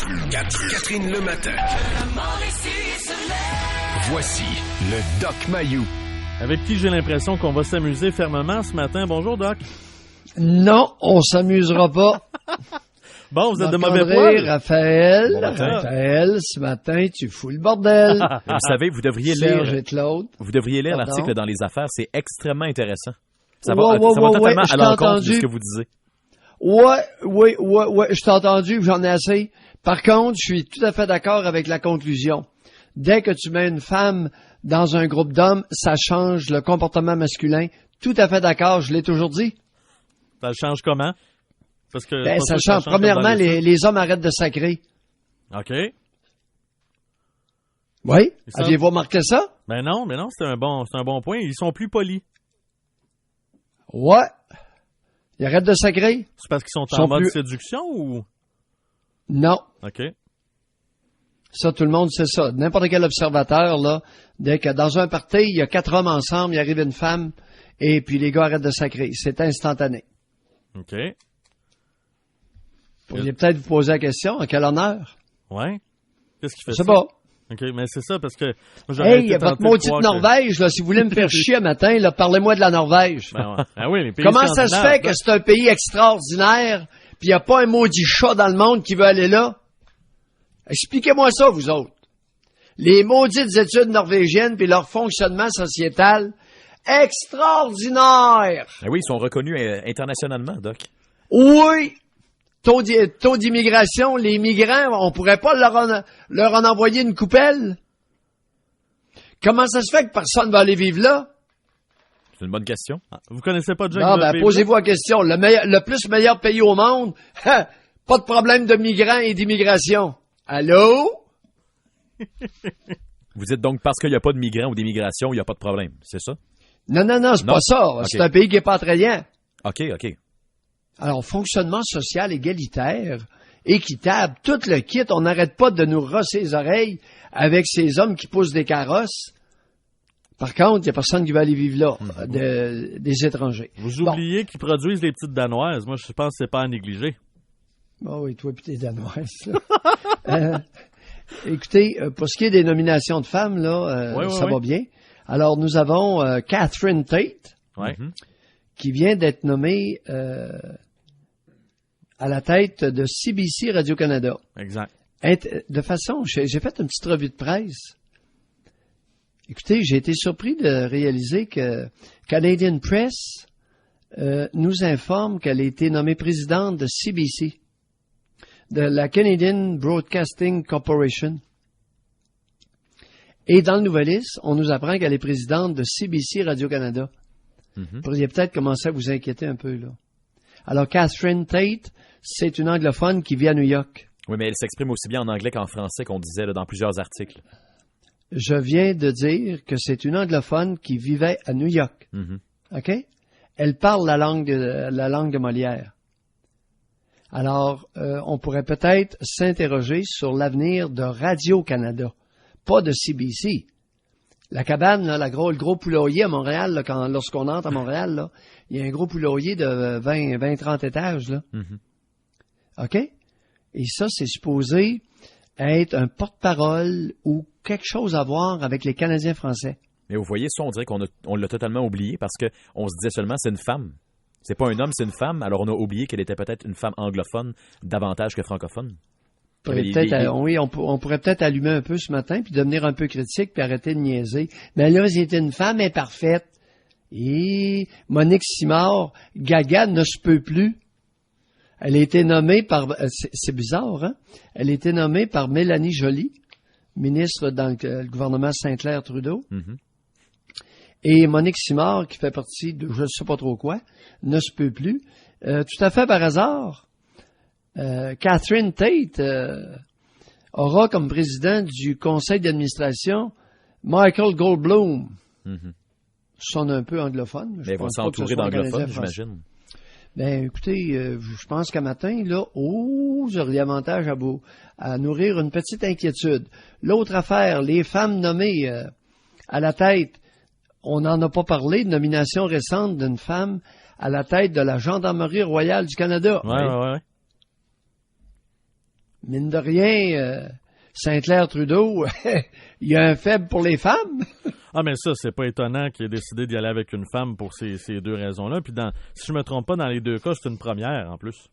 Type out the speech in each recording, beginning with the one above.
Catherine Le Matin. Voici le Doc Mayou. Avec qui j'ai l'impression qu'on va s'amuser fermement ce matin. Bonjour, Doc. Non, on s'amusera pas. Bon, vous êtes de mauvais poil. Raphaël, ce matin, tu fous le bordel. Vous savez, vous devriez Serge et Claude. Vous devriez lire Pardon? l'article dans Les Affaires. C'est extrêmement intéressant. Ça Ouais, va totalement je à t'ai l'encontre entendu. de ce que vous disiez. Ouais, je t'ai entendu, j'en ai assez. Par contre, je suis tout à fait d'accord avec la conclusion. Dès que tu mets une femme dans un groupe d'hommes, ça change le comportement masculin. Tout à fait d'accord, je l'ai toujours dit. Ça change comment? Parce que Ça change. Premièrement, les hommes arrêtent de sacrer. OK. Oui? Aviez-vous remarqué ça? Ben non, c'est un bon point. Ils sont plus polis. Ouais. Ils arrêtent de sacrer? C'est parce qu'ils sont en mode séduction ou? Non. OK. Ça, tout le monde sait ça. N'importe quel observateur, là, dès que dans un party, il y a 4 hommes ensemble, il arrive une femme, et puis les gars arrêtent de sacrer. C'est instantané. OK. Vous pourriez peut-être vous poser la question, à quel honneur? Ouais. Qu'est-ce qu'il fait? Je sais pas. OK, mais c'est ça, parce que... Hey, votre maudite Norvège, là, si vous voulez me faire chier un matin, là, parlez-moi de la Norvège. Ah oui, les pays Comment ça se fait que là? c'est un pays extraordinaire, puis il n'y a pas un maudit chat dans le monde qui veut aller là? Expliquez-moi ça, vous autres. Les maudites études norvégiennes puis leur fonctionnement sociétal, extraordinaire! Ben oui, ils sont reconnus internationalement, Doc. Oui! Taux d'immigration, les migrants, on pourrait pas leur en envoyer une coupelle? Comment ça se fait que personne va aller vivre là? C'est une bonne question. Vous connaissez pas Jack? Non, posez-vous la question. Le plus meilleur pays au monde, pas de problème de migrants et d'immigration. Allô? Vous dites donc parce qu'il n'y a pas de migrants ou d'immigration, il n'y a pas de problème, c'est ça? Non, c'est pas ça. Okay. C'est un pays qui est pas attrayant. OK. Alors, fonctionnement social égalitaire, équitable, tout le kit, on n'arrête pas de nous rosser les oreilles avec ces hommes qui poussent des carrosses. Par contre, il n'y a personne qui va aller vivre là, des étrangers. Vous oubliez qu'ils produisent les petites danoises. Moi, je pense que c'est pas à négliger. Oh oui, toi et tes danoises. Écoutez, pour ce qui est des nominations de femmes, là, ça va bien. Alors, nous avons Catherine Tate, qui vient d'être nommée à la tête de CBC Radio-Canada. Exact. De façon, j'ai fait une petite revue de presse. Écoutez, j'ai été surpris de réaliser que Canadian Press nous informe qu'elle a été nommée présidente de CBC, de la Canadian Broadcasting Corporation. Et dans le Nouvelliste, on nous apprend qu'elle est présidente de CBC Radio-Canada. Vous pourriez peut-être commencer à vous inquiéter un peu, là. Alors, Catherine Tate, c'est une anglophone qui vit à New York. Oui, mais elle s'exprime aussi bien en anglais qu'en français qu'on disait là, dans plusieurs articles. Je viens de dire que c'est une anglophone qui vivait à New York. OK? Elle parle la langue de Molière. Alors, on pourrait peut-être s'interroger sur l'avenir de Radio-Canada, pas de CBC. La cabane, là, le gros poulailler à Montréal, là, lorsqu'on entre à Montréal, là, il y a un gros poulailler de 20-30 étages. Là. OK? Et ça, c'est supposé être un porte-parole ou quelque chose à voir avec les Canadiens français. Mais vous voyez, ça, on dirait qu'on l'a totalement oublié parce qu'on se disait seulement c'est une femme. C'est pas un homme, c'est une femme. Alors on a oublié qu'elle était peut-être une femme anglophone davantage que francophone. Oui, on pourrait peut-être allumer un peu ce matin puis devenir un peu critique puis arrêter de niaiser. Mais là, c'était une femme imparfaite. Et Monique Simard, Gaga ne se peut plus. Elle a été nommée par... C'est bizarre, hein? Elle a été nommée par Mélanie Joly, ministre dans le gouvernement Saint-Clair-Trudeau. Et Monique Simard, qui fait partie de je ne sais pas trop quoi, ne se peut plus. Tout à fait par hasard, Catherine Tate aura comme président du conseil d'administration Michael Goldblum. Sonne un peu anglophone. Mais ils vont s'entourer d'anglophones, j'imagine. Ben, écoutez, je pense qu'à matin, là, vous auriez avantage à nourrir une petite inquiétude. L'autre affaire, les femmes nommées à la tête, on n'en a pas parlé, de nomination récente d'une femme à la tête de la Gendarmerie royale du Canada. Ouais. mine de rien, Saint-Clair-Trudeau, il y a un faible pour les femmes. Ah, mais ça, c'est pas étonnant qu'il ait décidé d'y aller avec une femme pour ces deux raisons-là. Puis, si je me trompe pas, dans les deux cas, c'est une première, en plus.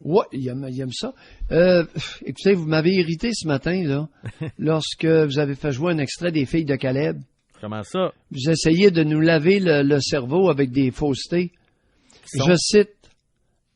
Ouais, il aime ça. Écoutez, vous m'avez irrité ce matin, là, lorsque vous avez fait jouer un extrait des Filles de Caleb. Comment ça? Vous essayez de nous laver le cerveau avec des faussetés. Je cite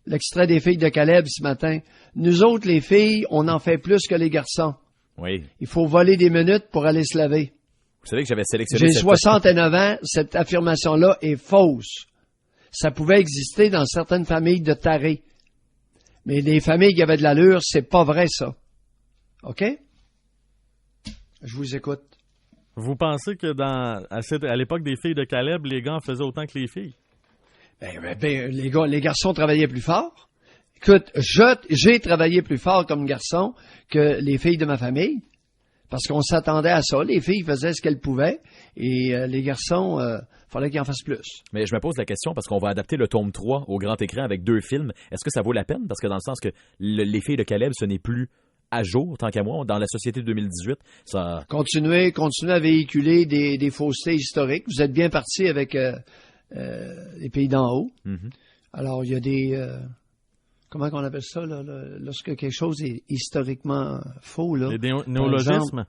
l'extrait des Filles de Caleb ce matin. Nous autres, les filles, on en fait plus que les garçons. Oui. Il faut voler des minutes pour aller se laver. Vous savez que j'avais sélectionné J'ai 69 ans, cette affirmation-là est fausse. Ça pouvait exister dans certaines familles de tarés. Mais les familles qui avaient de l'allure, c'est pas vrai, ça. OK? Je vous écoute. Vous pensez que à l'époque des Filles de Caleb, les gars en faisaient autant que les filles? Les garçons travaillaient plus fort. Écoute, j'ai travaillé plus fort comme garçon que les filles de ma famille. Parce qu'on s'attendait à ça. Les filles faisaient ce qu'elles pouvaient. Et les garçons, fallait qu'ils en fassent plus. Mais je me pose la question, parce qu'on va adapter le tome 3 au grand écran avec 2 films. Est-ce que ça vaut la peine? Parce que dans le sens que les Filles de Caleb, ce n'est plus à jour, tant qu'à moi, dans la société de 2018. Ça... Continuez à véhiculer des faussetés historiques. Vous êtes bien parti avec les pays d'en haut. Mm-hmm. Alors, il y a des... comment qu'on appelle ça, là, lorsque quelque chose est historiquement faux, là? Les néologismes?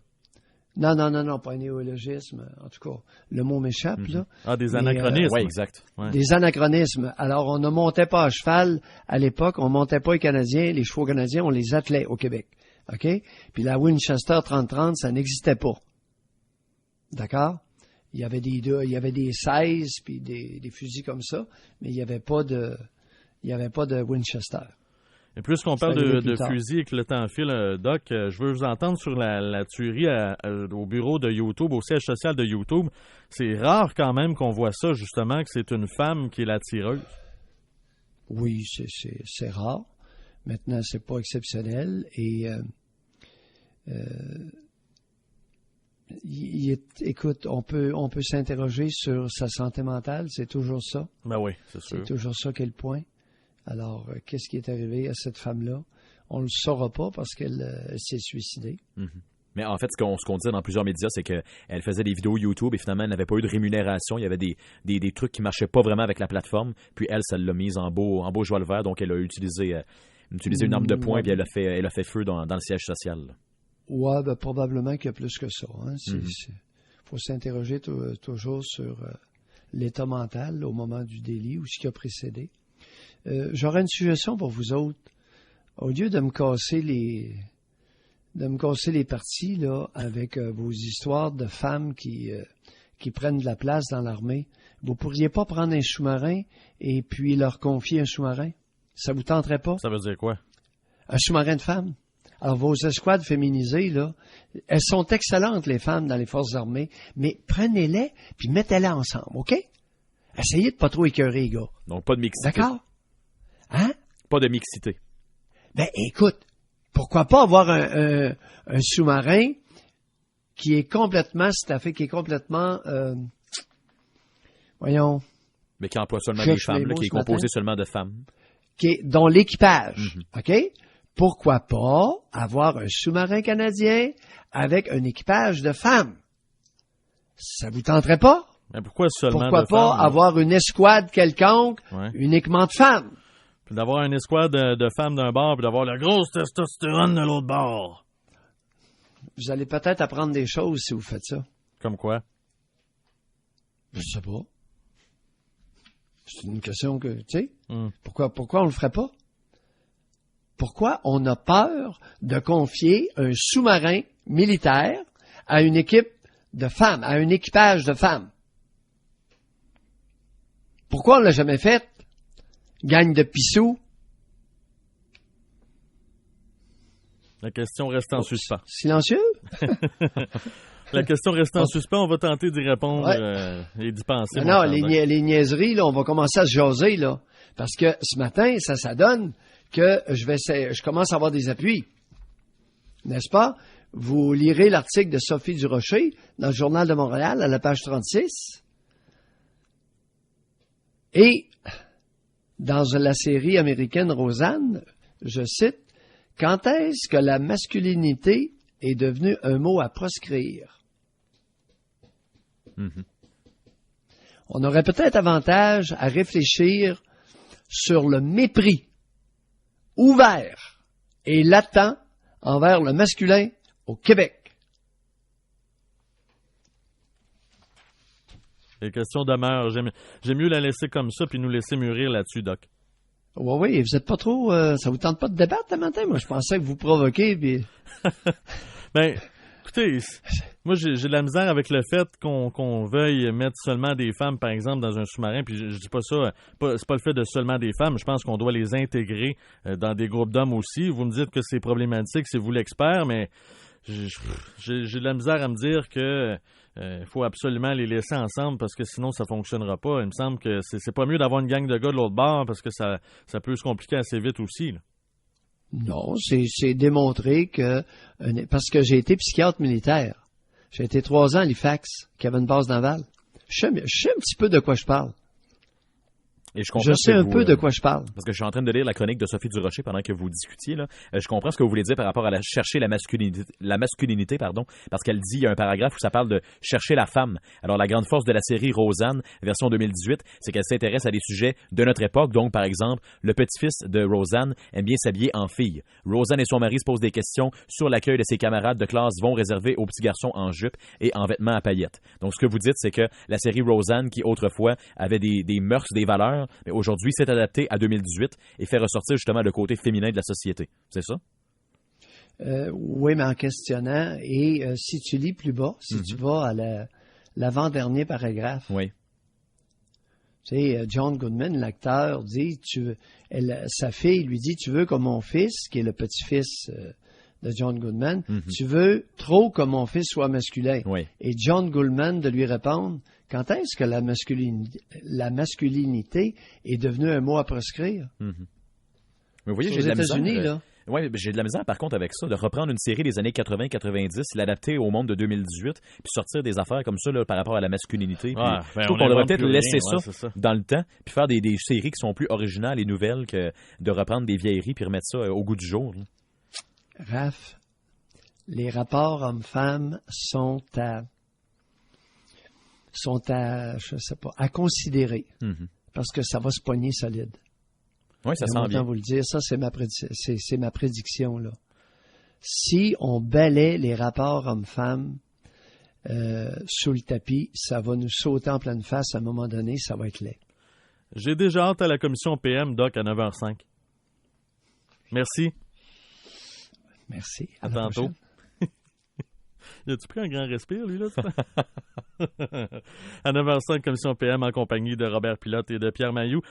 Non, pas un néologisme. En tout cas, le mot m'échappe, là. Ah, des anachronismes. Oui, exact. Ouais. Des anachronismes. Alors, on ne montait pas à cheval à l'époque, on montait pas les Canadiens, les chevaux canadiens, on les attelait au Québec. OK? Puis la Winchester 30-30, ça n'existait pas. D'accord? Il y avait des 16 puis des fusils comme ça, mais il n'y avait pas de Winchester. Et plus qu'on parle de fusils et que le temps file, Doc, je veux vous entendre sur la tuerie au bureau de YouTube, au siège social de YouTube. C'est rare quand même qu'on voit ça, justement, que c'est une femme qui est la tireuse. Oui, c'est rare. Maintenant, c'est pas exceptionnel. Et écoute, on peut s'interroger sur sa santé mentale, c'est toujours ça. Ben oui, c'est sûr. C'est toujours ça qu'est le point. Alors, qu'est-ce qui est arrivé à cette femme-là? On ne le saura pas parce qu'elle s'est suicidée. Mm-hmm. Mais en fait, ce qu'on disait dans plusieurs médias, c'est qu'elle faisait des vidéos YouTube et finalement, elle n'avait pas eu de rémunération. Il y avait des trucs qui ne marchaient pas vraiment avec la plateforme. Puis elle, ça l'a mise en beau joie le vert. Donc, elle a utilisé une arme de poing et elle a fait feu dans le siège social. Ouais, ben, probablement qu'il y a plus que ça. Hein. Faut s'interroger toujours sur l'état mental au moment du délit ou ce qui a précédé. J'aurais une suggestion pour vous autres. Au lieu de me casser les parties là, avec vos histoires de femmes qui prennent de la place dans l'armée, vous pourriez pas prendre un sous-marin et puis leur confier un sous-marin? Ça vous tenterait pas? Ça veut dire quoi? Un sous-marin de femmes. Alors, vos escouades féminisées, là, elles sont excellentes, les femmes, dans les forces armées, mais prenez-les puis mettez-les ensemble, OK? Essayez de pas trop écœurer les gars. Donc, pas de mixité. D'accord? Hein? Pas de mixité. Ben, écoute, pourquoi pas avoir un sous-marin qui est complètement staffé, qui est complètement, voyons. Mais qui emploie seulement des femmes, là, qui est composé seulement de femmes. Dont l'équipage, OK? Pourquoi pas avoir un sous-marin canadien avec un équipage de femmes? Ça vous tenterait pas? Mais pourquoi seulement Pourquoi de pas femmes, avoir une escouade quelconque, uniquement de femmes? Puis d'avoir une escouade de femmes d'un bord, puis d'avoir la grosse testostérone de l'autre bord. Vous allez peut-être apprendre des choses si vous faites ça. Comme quoi? Je sais pas. C'est une question que, tu sais, pourquoi on le ferait pas? Pourquoi on a peur de confier un sous-marin militaire à une équipe de femmes, à un équipage de femmes? Pourquoi on l'a jamais fait? Gagne de pissou. La question reste en suspens. Silencieux? La question reste en suspens. On va tenter d'y répondre et d'y penser. Non, les niaiseries, là, on va commencer à se jaser, là. Parce que ce matin, ça donne que je commence à avoir des appuis. N'est-ce pas? Vous lirez l'article de Sophie Durocher dans le Journal de Montréal à la page 36. Et dans la série américaine Roseanne, je cite, Quand est-ce que la masculinité est devenue un mot à proscrire? On aurait peut-être avantage à réfléchir sur le mépris ouvert et latent envers le masculin au Québec. Les questions demeurent. J'aime mieux la laisser comme ça puis nous laisser mûrir là-dessus, Doc. Oui, vous êtes pas trop... ça vous tente pas de débattre ce matin? Moi, je pensais que vous provoquez, puis... Ben, écoutez, moi, j'ai de la misère avec le fait qu'on veuille mettre seulement des femmes, par exemple, dans un sous-marin, puis je dis pas ça, c'est pas le fait de seulement des femmes, je pense qu'on doit les intégrer dans des groupes d'hommes aussi. Vous me dites que c'est problématique, c'est vous l'expert, mais j'ai de la misère à me dire que faut absolument les laisser ensemble parce que sinon ça fonctionnera pas. Il me semble que c'est pas mieux d'avoir une gang de gars de l'autre bord parce que ça peut se compliquer assez vite aussi, là. Non, c'est démontré que... Parce que j'ai été psychiatre militaire. J'ai été 3 ans à l'IFAX, qui avait une base navale. Je sais un petit peu de quoi je parle. Et je sais un peu de quoi je parle. Parce que je suis en train de lire la chronique de Sophie Durocher pendant que vous discutiez, là. Je comprends ce que vous voulez dire par rapport à chercher la masculinité, parce qu'elle dit, il y a un paragraphe où ça parle de chercher la femme. Alors, la grande force de la série Roseanne, version 2018, c'est qu'elle s'intéresse à des sujets de notre époque. Donc, par exemple, le petit-fils de Roseanne aime bien s'habiller en fille. Roseanne et son mari se posent des questions sur l'accueil de ses camarades de classe vont réserver aux petits garçons en jupe et en vêtements à paillettes. Donc, ce que vous dites, c'est que la série Roseanne, qui autrefois avait des mœurs, des valeurs, mais aujourd'hui, c'est adapté à 2018 et fait ressortir justement le côté féminin de la société. C'est ça? Oui, mais en questionnant. Et si tu lis plus bas, si tu vas à l'avant-dernier paragraphe, oui. Tu sais, John Goodman, l'acteur, dit, sa fille lui dit, tu veux comme mon fils, qui est le petit-fils de John Goodman, tu veux trop que mon fils soit masculin. Oui. Et John Goodman de lui répondre, quand est-ce que la masculinité est devenue un mot à proscrire? Mais vous voyez, j'ai de la misère. Oui, j'ai de la misère par contre avec ça, de reprendre une série des années 80-90, l'adapter au monde de 2018, puis sortir des affaires comme ça là, par rapport à la masculinité. Je trouve qu'on devrait peut-être laisser ça dans le temps, puis faire des séries qui sont plus originales et nouvelles que de reprendre des vieilleries puis remettre ça au goût du jour. Là. Raph, les rapports hommes-femmes sont à je sais pas, à considérer. Parce que ça va se pogner solide. Oui, ça sent bien. Vous le dire, ça, c'est ma prédiction, là. Si on balaie les rapports hommes-femmes sous le tapis, ça va nous sauter en pleine face à un moment donné, ça va être laid. J'ai déjà hâte à la commission PM, Doc, à 9h05. Merci. Merci. À tantôt. As-tu pris un grand respire, lui, là? À 9h05, commission PM en compagnie de Robert Pilote et de Pierre Mailloux.